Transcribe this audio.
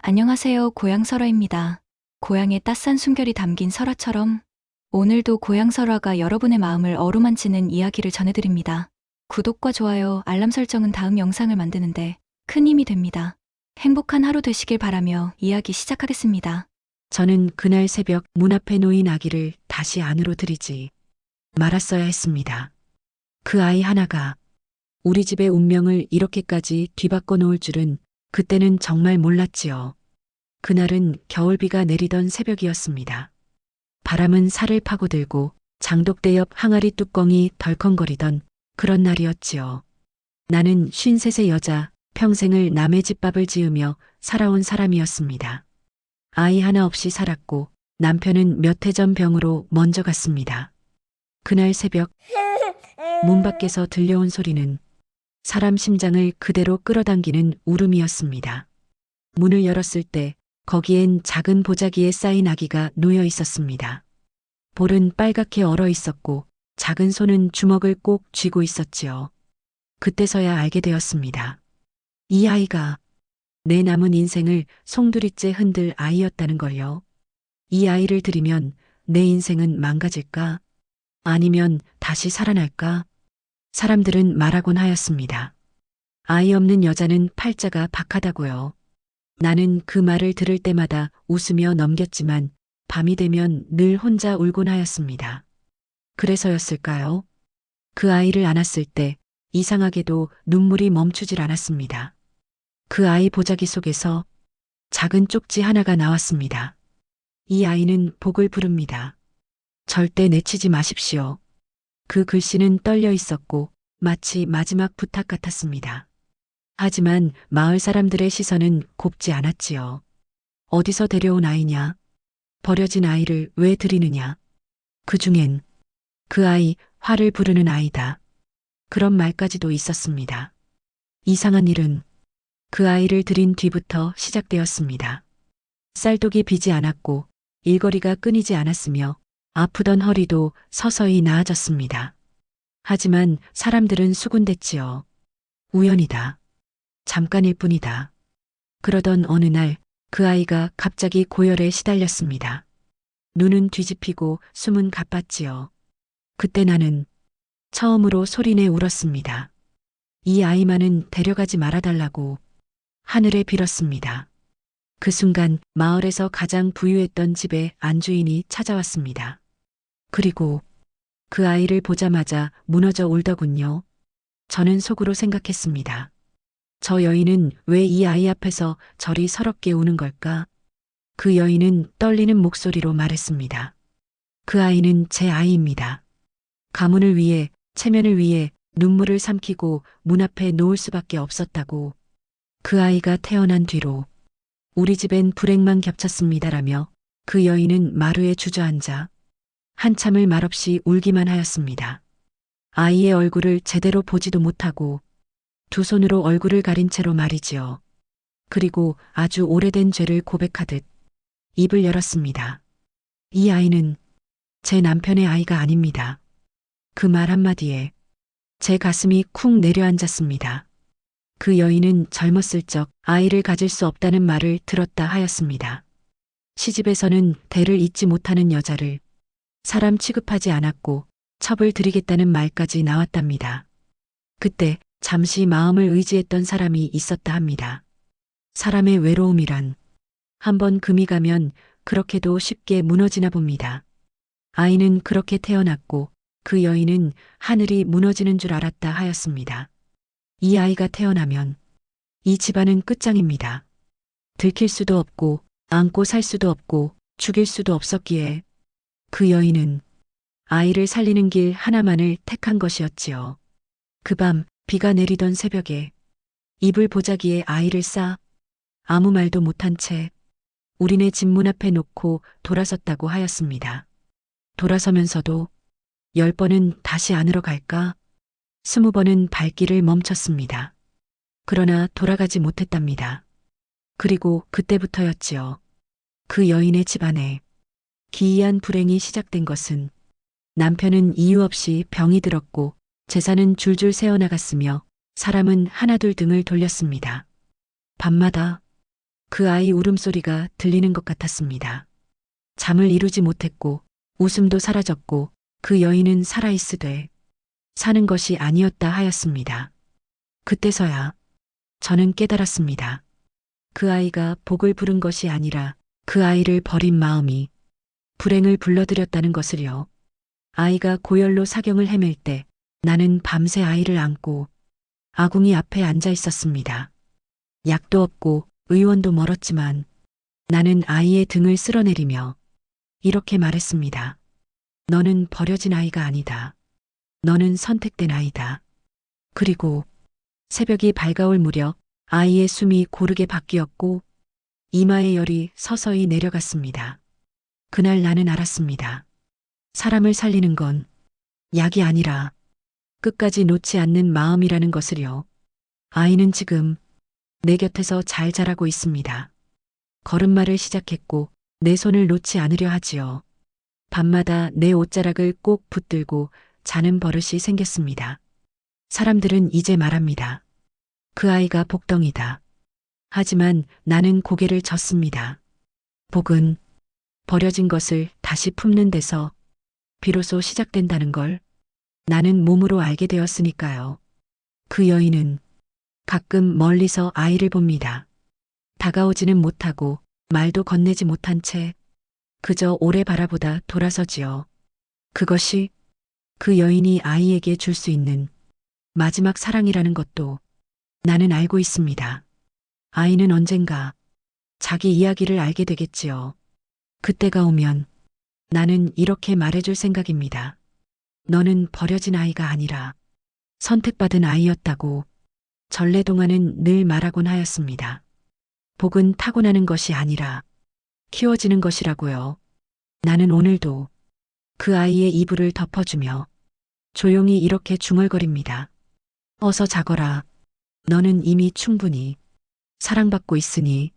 안녕하세요. 고향 설화입니다. 고향의 따스한 숨결이 담긴 설화처럼 오늘도 고향 설화가 여러분의 마음을 어루만지는 이야기를 전해드립니다. 구독과 좋아요, 알람 설정은 다음 영상을 만드는데 큰 힘이 됩니다. 행복한 하루 되시길 바라며 이야기 시작하겠습니다. 저는 그날 새벽 문 앞에 놓인 아기를 다시 안으로 들이지 말았어야 했습니다. 그 아이 하나가 우리 집의 운명을 이렇게까지 뒤바꿔 놓을 줄은 그때는 정말 몰랐지요. 그날은 겨울비가 내리던 새벽이었습니다. 바람은 살을 파고들고 장독대 옆 항아리 뚜껑이 덜컹거리던 그런 날이었지요. 나는 53세 여자, 평생을 남의 집밥을 지으며 살아온 사람이었습니다. 아이 하나 없이 살았고 남편은 몇 해 전 병으로 먼저 갔습니다. 그날 새벽 문 밖에서 들려온 소리는 사람 심장을 그대로 끌어당기는 울음이었습니다. 문을 열었을 때 거기엔 작은 보자기에 쌓인 아기가 놓여 있었습니다. 볼은 빨갛게 얼어 있었고 작은 손은 주먹을 꼭 쥐고 있었지요. 그때서야 알게 되었습니다. 이 아이가 내 남은 인생을 송두리째 흔들 아이였다는 걸요. 이 아이를 들이면 내 인생은 망가질까? 아니면 다시 살아날까? 사람들은 말하곤 하였습니다. 아이 없는 여자는 팔자가 박하다고요. 나는 그 말을 들을 때마다 웃으며 넘겼지만 밤이 되면 늘 혼자 울곤 하였습니다. 그래서였을까요? 그 아이를 안았을 때 이상하게도 눈물이 멈추질 않았습니다. 그 아이 보자기 속에서 작은 쪽지 하나가 나왔습니다. 이 아이는 복을 부릅니다. 절대 내치지 마십시오. 그 글씨는 떨려 있었고 마치 마지막 부탁 같았습니다. 하지만 마을 사람들의 시선은 곱지 않았지요. 어디서 데려온 아이냐? 버려진 아이를 왜 들이느냐? 그 중엔 그 아이 화를 부르는 아이다. 그런 말까지도 있었습니다. 이상한 일은 그 아이를 들인 뒤부터 시작되었습니다. 쌀독이 비지 않았고 일거리가 끊이지 않았으며 아프던 허리도 서서히 나아졌습니다. 하지만 사람들은 수군댔지요. 우연이다. 잠깐일 뿐이다. 그러던 어느 날 그 아이가 갑자기 고열에 시달렸습니다. 눈은 뒤집히고 숨은 가빴지요. 그때 나는 처음으로 소리내 울었습니다. 이 아이만은 데려가지 말아달라고 하늘에 빌었습니다. 그 순간 마을에서 가장 부유했던 집에 안주인이 찾아왔습니다. 그리고 그 아이를 보자마자 무너져 울더군요. 저는 속으로 생각했습니다. 저 여인은 왜 이 아이 앞에서 저리 서럽게 우는 걸까? 그 여인은 떨리는 목소리로 말했습니다. 그 아이는 제 아이입니다. 가문을 위해, 체면을 위해 눈물을 삼키고 문 앞에 놓을 수밖에 없었다고. 그 아이가 태어난 뒤로 우리 집엔 불행만 겹쳤습니다라며 그 여인은 마루에 주저앉아 한참을 말없이 울기만 하였습니다. 아이의 얼굴을 제대로 보지도 못하고 두 손으로 얼굴을 가린 채로 말이지요. 그리고 아주 오래된 죄를 고백하듯 입을 열었습니다. 이 아이는 제 남편의 아이가 아닙니다. 그 말 한마디에 제 가슴이 쿵 내려앉았습니다. 그 여인은 젊었을 적 아이를 가질 수 없다는 말을 들었다 하였습니다. 시집에서는 대를 잇지 못하는 여자를 사람 취급하지 않았고 첩을 들이겠다는 말까지 나왔답니다. 그때 잠시 마음을 의지했던 사람이 있었다 합니다. 사람의 외로움이란 한번 금이 가면 그렇게도 쉽게 무너지나 봅니다. 아이는 그렇게 태어났고 그 여인은 하늘이 무너지는 줄 알았다 하였습니다. 이 아이가 태어나면 이 집안은 끝장입니다. 들킬 수도 없고 안고 살 수도 없고 죽일 수도 없었기에 그 여인은 아이를 살리는 길 하나만을 택한 것이었지요. 그 밤 비가 내리던 새벽에 이불 보자기에 아이를 싸 아무 말도 못한 채 우리네 집 문 앞에 놓고 돌아섰다고 하였습니다. 돌아서면서도 10번은 다시 안으로 갈까? 20번은 발길을 멈췄습니다. 그러나 돌아가지 못했답니다. 그리고 그때부터였지요. 그 여인의 집안에 기이한 불행이 시작된 것은 남편은 이유 없이 병이 들었고 재산은 줄줄 새어나갔으며 사람은 하나둘 등을 돌렸습니다. 밤마다 그 아이 울음소리가 들리는 것 같았습니다. 잠을 이루지 못했고 웃음도 사라졌고 그 여인은 살아있으되 사는 것이 아니었다 하였습니다. 그때서야 저는 깨달았습니다. 그 아이가 복을 부른 것이 아니라 그 아이를 버린 마음이 불행을 불러들였다는 것을요. 아이가 고열로 사경을 헤맬 때 나는 밤새 아이를 안고 아궁이 앞에 앉아 있었습니다. 약도 없고 의원도 멀었지만 나는 아이의 등을 쓸어내리며 이렇게 말했습니다. 너는 버려진 아이가 아니다. 너는 선택된 아이다. 그리고 새벽이 밝아올 무렵 아이의 숨이 고르게 바뀌었고 이마의 열이 서서히 내려갔습니다. 그날 나는 알았습니다. 사람을 살리는 건 약이 아니라 끝까지 놓지 않는 마음이라는 것을요. 아이는 지금 내 곁에서 잘 자라고 있습니다. 걸음마를 시작했고 내 손을 놓지 않으려 하지요. 밤마다 내 옷자락을 꼭 붙들고 자는 버릇이 생겼습니다. 사람들은 이제 말합니다. 그 아이가 복덩이다. 하지만 나는 고개를 젓습니다. 복은 버려진 것을 다시 품는 데서 비로소 시작된다는 걸 나는 몸으로 알게 되었으니까요. 그 여인은 가끔 멀리서 아이를 봅니다. 다가오지는 못하고 말도 건네지 못한 채 그저 오래 바라보다 돌아서지요. 그것이 그 여인이 아이에게 줄 수 있는 마지막 사랑이라는 것도 나는 알고 있습니다. 아이는 언젠가 자기 이야기를 알게 되겠지요. 그때가 오면 나는 이렇게 말해줄 생각입니다. 너는 버려진 아이가 아니라 선택받은 아이였다고 전래동화는 늘 말하곤 하였습니다. 복은 타고나는 것이 아니라 키워지는 것이라고요. 나는 오늘도 그 아이의 이불을 덮어주며 조용히 이렇게 중얼거립니다. 어서 자거라. 너는 이미 충분히 사랑받고 있으니